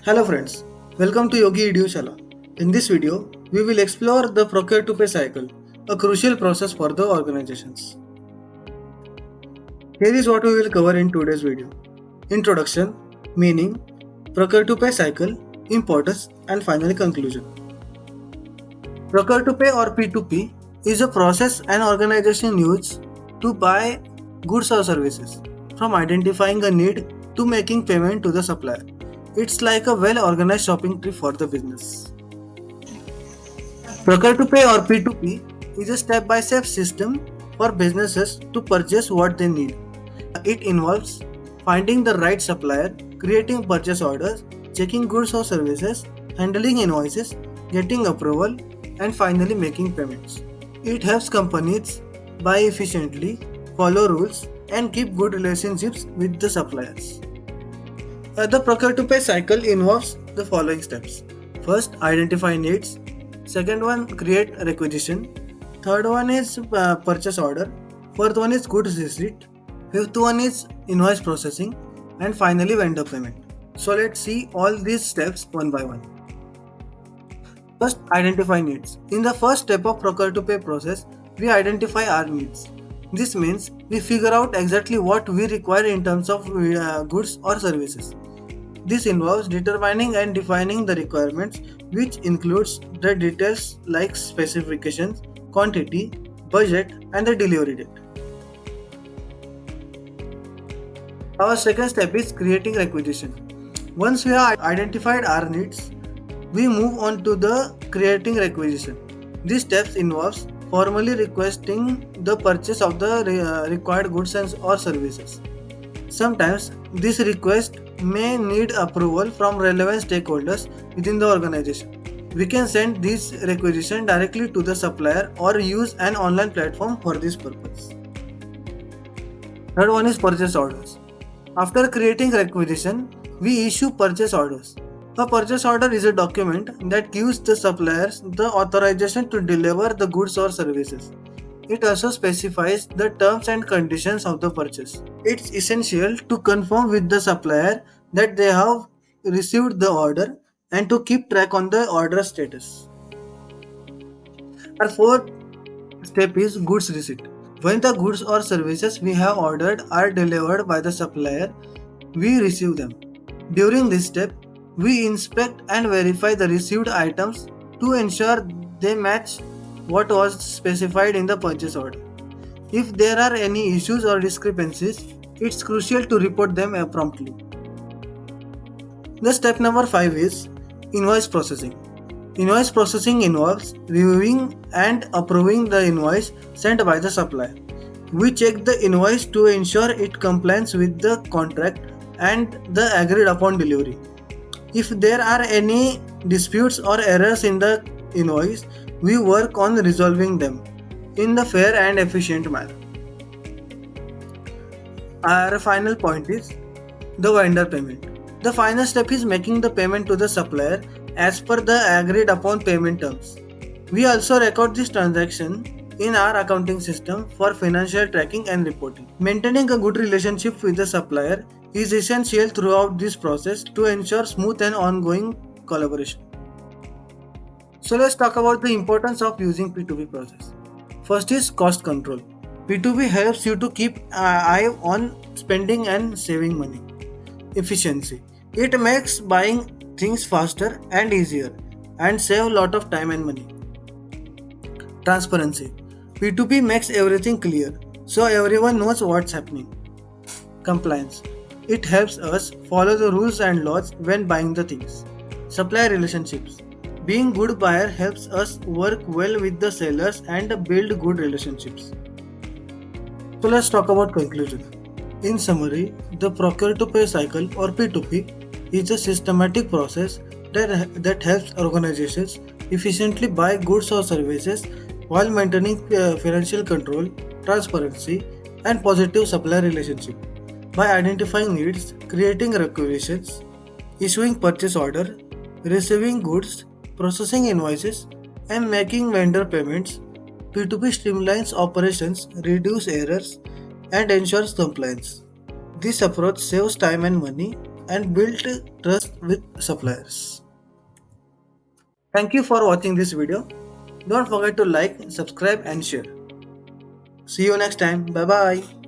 Hello friends, welcome to Yogi Edushala. In this video, we will explore the procure to pay cycle, a crucial process for the organizations. Here is what we will cover in today's video. Introduction, meaning, procure to pay cycle, importance, and finally conclusion. Procure to pay or P2P is a process an organization uses to buy goods or services, from identifying a need to making payment to the supplier. It's like a well organized shopping trip for the business. Procure to pay or P2P is a step by step system for businesses to purchase what they need. It involves finding the right supplier, creating purchase orders, checking goods or services, handling invoices, getting approval, and finally making payments. It helps companies buy efficiently, follow rules, and keep good relationships with the suppliers. The procure to pay cycle involves the following steps. First, identify needs. Second one, create requisition. Third one is purchase order. Fourth one is goods receipt. Fifth one is invoice processing. And finally, vendor payment. So let's see all these steps one by one. First, identify needs. In the first step of procure to pay process, we identify our needs. This means we figure out exactly what we require in terms of goods or services. This involves determining and defining the requirements, which includes the details like specifications, quantity, budget, and the delivery date. Our second step is creating requisition. Once we have identified our needs, we move on to the creating requisition. These steps involves formally requesting the purchase of the required goods or services. Sometimes this request may need approval from relevant stakeholders within the organization. We can send this requisition directly to the supplier or use an online platform for this purpose. Third one is purchase orders. After creating requisition, we issue purchase orders. A purchase order is a document that gives the suppliers the authorization to deliver the goods or services. It also specifies the terms and conditions of the purchase. It's essential to confirm with the supplier that they have received the order and to keep track on the order status. Our fourth step is goods receipt. When the goods or services we have ordered are delivered by the supplier, we receive them. During this step, we inspect and verify the received items to ensure they match what was specified in the purchase order. If there are any issues or discrepancies, it's crucial to report them promptly. The step number 5 is invoice processing. Invoice processing involves reviewing and approving the invoice sent by the supplier. We check the invoice to ensure it complies with the contract and the agreed upon delivery. If there are any disputes or errors in the invoice, we work on resolving them in the fair and efficient manner. Our final point is the vendor payment. The final step is making the payment to the supplier as per the agreed upon payment terms. We also record this transaction in our accounting system for financial tracking and reporting. Maintaining a good relationship with the supplier is essential throughout this process to ensure smooth and ongoing collaboration. So let's talk about the importance of using P2P process. First is cost control. P2P helps you to keep an eye on spending and saving money. Efficiency. It makes buying things faster and easier and save a lot of time and money. Transparency. P2P makes everything clear so everyone knows what's happening. Compliance. It helps us follow the rules and laws when buying the things. Supplier relationships. Being good buyer helps us work well with the sellers and build good relationships. So let's talk about conclusion. In summary, the procure to pay cycle or P2P is a systematic process that helps organizations efficiently buy goods or services while maintaining financial control, transparency, and positive supplier relationship. By identifying needs, creating requisitions, issuing purchase order, receiving goods, processing invoices, and making vendor payments, P2P streamlines operations, reduces errors, and ensures compliance. This approach saves time and money and build trust with suppliers. Thank you for watching this video. Don't forget to like, subscribe and share. See you next time. Bye bye.